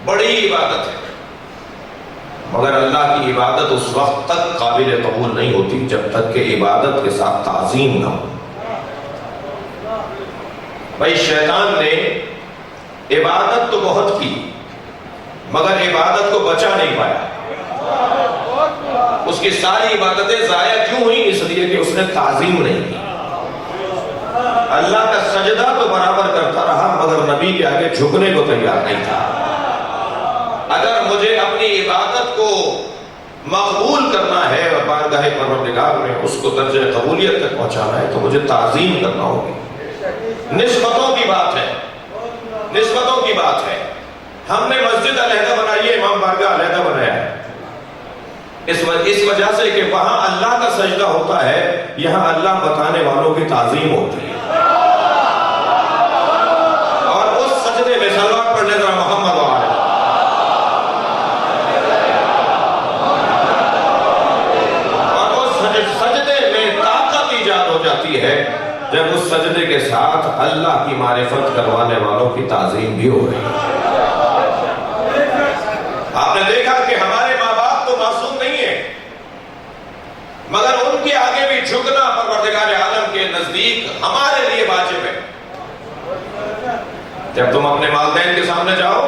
بڑی عبادت ہے، مگر اللہ کی عبادت اس وقت تک قابل قبول نہیں ہوتی جب تک کہ عبادت کے ساتھ تعظیم نہ ہو۔ بھائی شیطان نے عبادت تو بہت کی مگر عبادت کو بچا نہیں پایا۔ اس کی ساری عبادتیں ضائع کیوں ہوئیں؟ اس لیے کہ اس نے تعظیم نہیں کی۔ اللہ کا سجدہ تو برابر کرتا رہا مگر نبی کے آگے جھکنے کو تیار نہیں تھا۔ اگر مجھے اپنی عبادت کو مقبول کرنا ہے اور بارگاہ پروردگار میں اس کو درجہ قبولیت تک پہنچانا ہے تو مجھے تعظیم کرنا ہوگی۔ نسبتوں کی بات ہے، نسبتوں کی بات ہے۔ ہم نے مسجد علیحدہ بنائی ہے، امام بارگاہ علیحدہ بنایا ہے، اس وجہ سے کہ وہاں اللہ کا سجدہ ہوتا ہے، یہاں اللہ بتانے والوں کی تعظیم ہوتی ہے۔ اور اس سجدے میں صلوات پڑھنے ذرا محمد وآلہ، اور اس سجدے میں طاقت ایجاد ہو جاتی ہے جب اس سجدے کے ساتھ اللہ کی معرفت کروانے والوں کی تعظیم بھی ہو رہی ہے۔ آپ نے دیکھا کہ ہمارے ماں باپ تو معصوم نہیں ہیں مگر ان کے آگے بھی جھکنا پروردگار عالم کے نزدیک ہمارے لیے واجب ہے۔ جب تم اپنے والدین کے سامنے جاؤ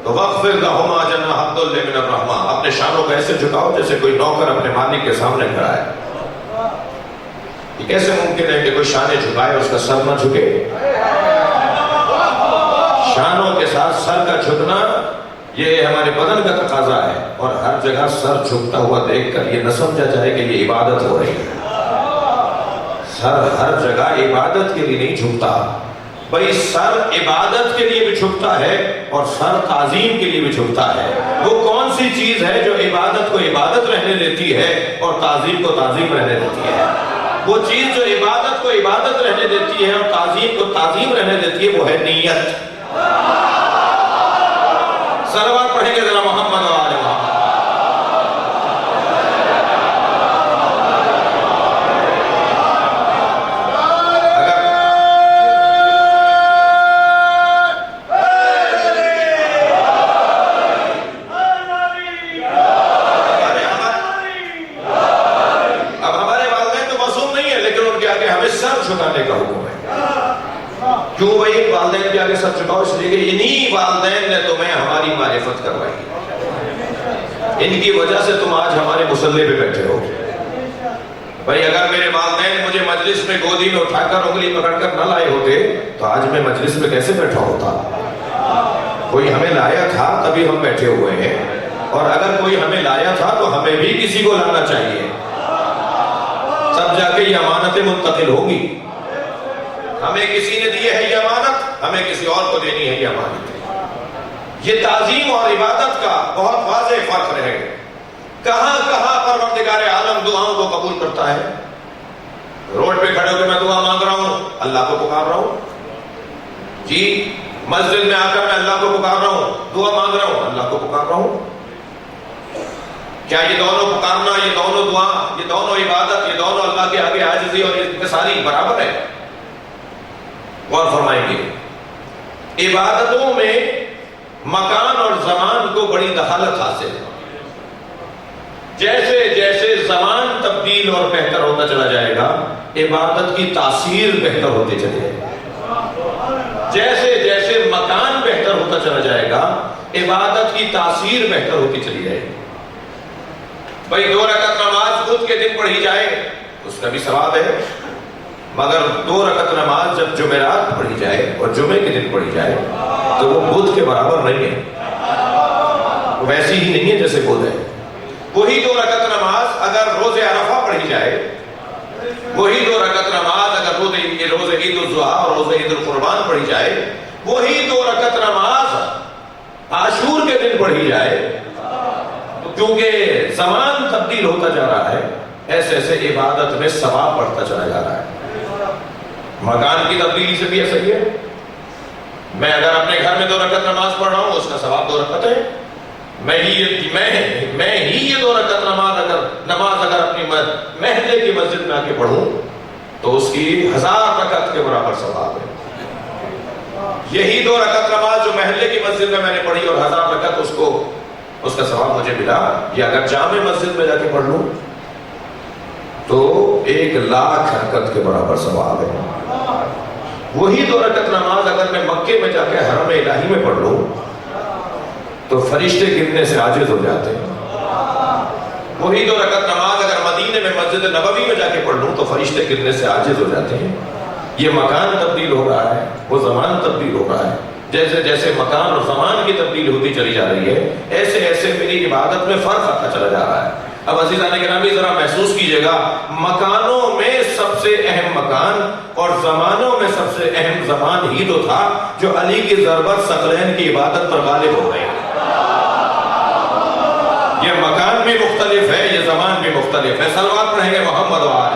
تو وَاخْفِضْ لَهُمَا جَنَاحَ الذُّلِّ مِنَ الرَّحْمَةِ، اپنے شانوں کو ایسے جھکاؤ جیسے کوئی نوکر اپنے مالک کے سامنے کھڑا ہے۔ یہ کیسے ممکن ہے کہ کوئی شانے جھکائے اس کا سر نہ جھکے؟ شانوں کے ساتھ سر کا جھکنا یہ ہمارے بدن کا تقاضا ہے، اور ہر جگہ سر جھکتا ہوا دیکھ کر یہ نہ سمجھا جائے کہ یہ عبادت ہو رہی ہے۔ سر ہر جگہ عبادت کے لیے نہیں جھکتا، بھئی سر عبادت کے لیے بھی جھکتا ہے اور سر تعظیم کے لیے بھی جھکتا ہے۔ وہ کون سی چیز ہے جو عبادت کو عبادت رہنے دیتی ہے اور تعظیم کو تعظیم رہنے دیتی ہے؟ وہ چیز جو عبادت کو عبادت رہنے دیتی ہے اور تعظیم کو تعظیم رہنے دیتی ہے وہ ہے نیت۔ صلوات پڑھیں گے ذرا محمد و آل محمد۔ اب ہمارے والدین تو معصوم نہیں ہیں لیکن ان کے آگے ہمیں سر جھکانے کا حکم ہے۔ کیوں بھائی والدین کے آگے سر جھکاؤ؟ اس لیے کہ انہی والدین نے تمہیں ہماری معرفت کروائی، ان کی وجہ سے تم آج ہمارے مصلی پہ بیٹھے ہو۔ بھائی اگر میرے والدین مجھے مجلس میں گودی میں اٹھا کر انگلی پکڑ کر نہ لائے ہوتے تو آج میں مجلس میں کیسے بیٹھا ہوتا؟ کوئی ہمیں لایا تھا تبھی ہم بیٹھے ہوئے ہیں، اور اگر کوئی ہمیں لایا تھا تو ہمیں بھی کسی کو لانا چاہیے، تب جا کے یہ امانتیں منتقل ہوگی۔ ہمیں کسی نے دی ہے یہ امانت، ہمیں کسی اور کو دینی ہے یہ امانت۔ یہ تعظیم اور عبادت کا بہت واضح فرق رہے گا۔ کہاں کہاں پروردگار عالم دعاؤں کو قبول کرتا ہے؟ روڈ پہ کھڑے ہو کے میں دعا مانگ رہا ہوں، اللہ کو پکار رہا ہوں، جی مسجد میں آ کر میں اللہ کو پکار رہا ہوں، دعا مانگ رہا ہوں، اللہ کو پکار رہا ہوں۔ کیا یہ دونوں پکارنا، یہ دونوں دعا، یہ دونوں عبادت، یہ دونوں اللہ کے آگے عاجزی اور انکساری برابر ہے؟ غور فرمائیں گے، عبادتوں میں مکان اور زمان کو بڑی دخالت حاصل ہے۔ جیسے جیسے زمان تبدیل اور بہتر ہوتا چلا جائے گا عبادت کی تاثیر بہتر ہوتی چلی جائے گی، جیسے جیسے مکان بہتر ہوتا چلا جائے گا عبادت کی تاثیر بہتر ہوتی چلی جائے گی۔ بھئی 2 رکعت نماز بدھ کے دن پڑھی جائے اس کا بھی ثواب ہے، مگر 2 رکعت نماز جب جمعرات پڑھی جائے اور جمعے کے دن پڑھی جائے تو وہ بدھ کے برابر نہیں ہے، ویسی ہی نہیں ہے جیسے بدھ ہے۔ وہی 2 رکعت نماز اگر روز عرفہ پڑھی جائے، وہی 2 رکعت نماز اگر روز عید الاضحیٰ اور روز عید القربان پڑھی جائے، وہی 2 رکعت نماز عاشور کے دن پڑھی جائے، تو کیونکہ زمان تبدیل ہوتا جا رہا ہے ایسے ایسے عبادت میں ثواب بڑھتا چلا جا رہا ہے۔ مکان کی تبدیلی سے بھی ایسا ہی ہے، میں اگر اپنے گھر میں 2 رکعت نماز پڑھ رہا ہوں اس کا ثواب 2 رکعت ہے، میں ہی یہ 2 رکعت نماز اگر اپنی محلے کی مسجد میں آ کے پڑھوں تو اس کی 1000 رکعت کے برابر ثواب ہے۔ یہی 2 رکعت نماز جو محلے کی مسجد میں نے پڑھی اور 1000 رکعت اس کا ثواب مجھے ملا، یا اگر جامع مسجد میں جا کے پڑھ لوں تو 1,00,000 رکعت کے برابر ثواب ہے۔ وہی 2 رکعت نماز اگر میں مکے میں جا کے حرم الہی میں پڑھ لوں تو فرشتے گرنے سے عاجز ہو جاتے ہیں۔ وہی 2 رکعت نماز اگر مدینے میں مسجد نبوی میں جا کے پڑھ لوں تو فرشتے گرنے سے عاجز ہو جاتے ہیں۔ یہ مکان تبدیل ہو رہا ہے، وہ زمان تبدیل ہو رہا ہے۔ جیسے جیسے مکان اور زمان کی تبدیل ہوتی چلی جا رہی ہے، ایسے ایسے میری عبادت میں فرق آتا چلا جا رہا ہے۔ اب عزیزان گرامی ذرا محسوس کیجئے گا، مکانوں میں سب سے اہم مکان اور زمانوں میں سب سے اہم زمان ہی تو تھا جو علی کی ضربت ثقلین کی عبادت پر غالب ہو گئے۔ یہ مکان بھی مختلف ہے، یہ زمان بھی مختلف ہے۔ صلوات پڑھیں گے محمد و آل